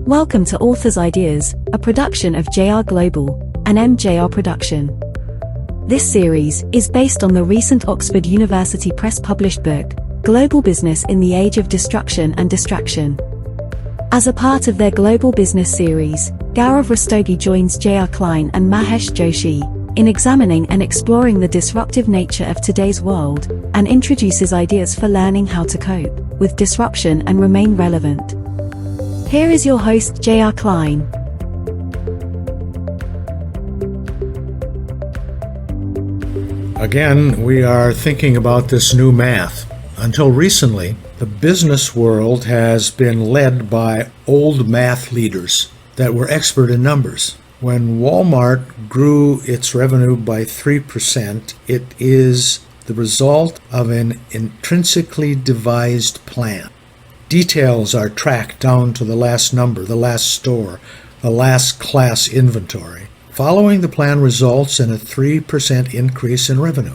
Welcome to Author's Ideas, a production of JR Global, an MJR production. This series is based on the recent Oxford University Press published book, Global Business in the Age of Destruction and Distraction. As a part of their Global Business series, Gaurav Rastogi joins J.R. Klein and Mahesh Joshi in examining and exploring the disruptive nature of today's world, and introduces ideas for learning how to cope with disruption and remain relevant. Here is your host, J.R. Klein. Again, we are thinking about this new math. Until recently, the business world has been led by old math leaders that were expert in numbers. When Walmart grew its revenue by 3%, it is the result of an intrinsically devised plan. Details are tracked down to the last number, the last store, the last class inventory. Following the plan results in a 3% increase in revenue.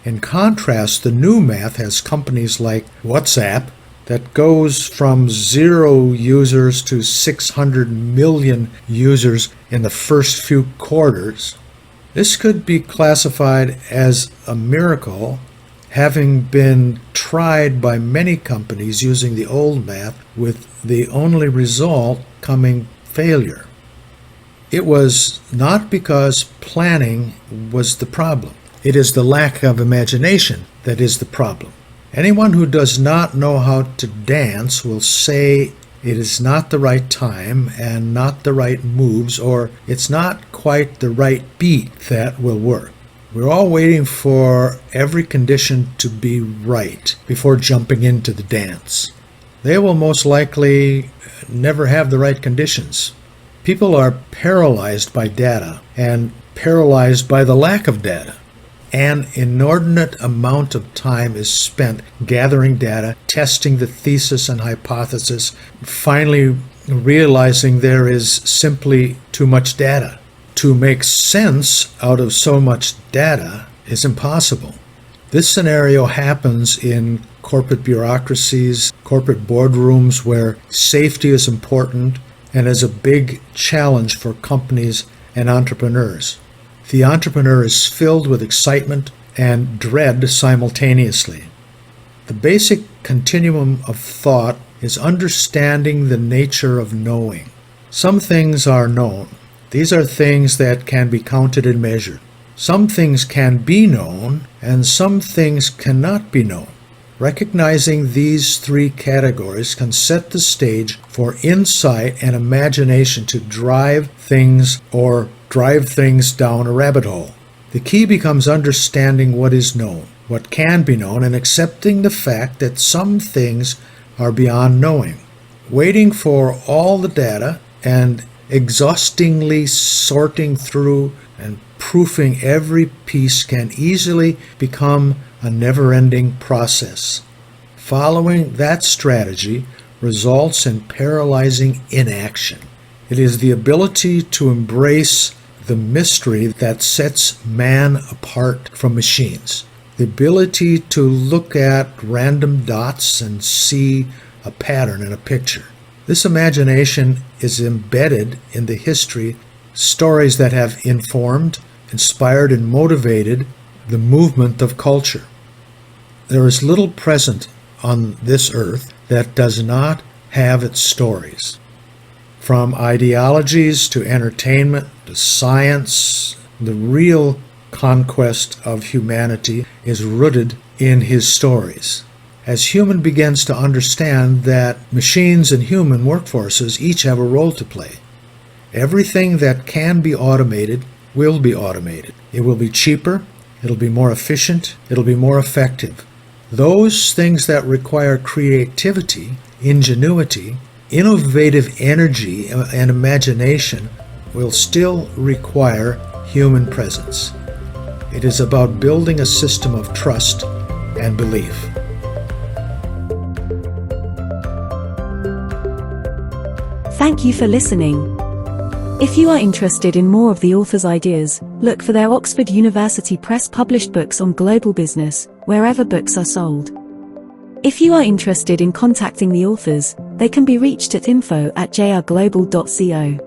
In contrast, the new math has companies like WhatsApp that goes from 0 users to 600 million users in the first few quarters. This could be classified as a miracle, having been tried by many companies using the old math, with the only result coming failure. It was not because planning was the problem. It is the lack of imagination that is the problem. Anyone who does not know how to dance will say it is not the right time and not the right moves, or it's not quite the right beat that will work. We're all waiting for every condition to be right before jumping into the dance. They will most likely never have the right conditions. People are paralyzed by data and paralyzed by the lack of data. An inordinate amount of time is spent gathering data, testing the thesis and hypothesis, finally realizing there is simply too much data. To make sense out of so much data is impossible. This scenario happens in corporate bureaucracies, corporate boardrooms where safety is important and is a big challenge for companies and entrepreneurs. The entrepreneur is filled with excitement and dread simultaneously. The basic continuum of thought is understanding the nature of knowing. Some things are known. These are things that can be counted and measured. Some things can be known, and some things cannot be known. Recognizing these three categories can set the stage for insight and imagination to drive things down a rabbit hole. The key becomes understanding what is known, what can be known, and accepting the fact that some things are beyond knowing. Waiting for all the data and exhaustingly sorting through and proofing every piece can easily become a never-ending process. Following that strategy results in paralyzing inaction. It is the ability to embrace the mystery that sets man apart from machines. The ability to look at random dots and see a pattern in a picture. This imagination is embedded in the history, stories that have informed, inspired, and motivated the movement of culture. There is little present on this earth that does not have its stories. From ideologies to entertainment to science, the real conquest of humanity is rooted in his stories. As human begins to understand that machines and human workforces each have a role to play. Everything that can be automated will be automated. It will be cheaper, it'll be more efficient, it'll be more effective. Those things that require creativity, ingenuity, innovative energy, and imagination will still require human presence. It is about building a system of trust and belief. Thank you for listening. If you are interested in more of the author's ideas, look for their Oxford University Press published books on global business, wherever books are sold. If you are interested in contacting the authors, they can be reached at info@jrglobal.co.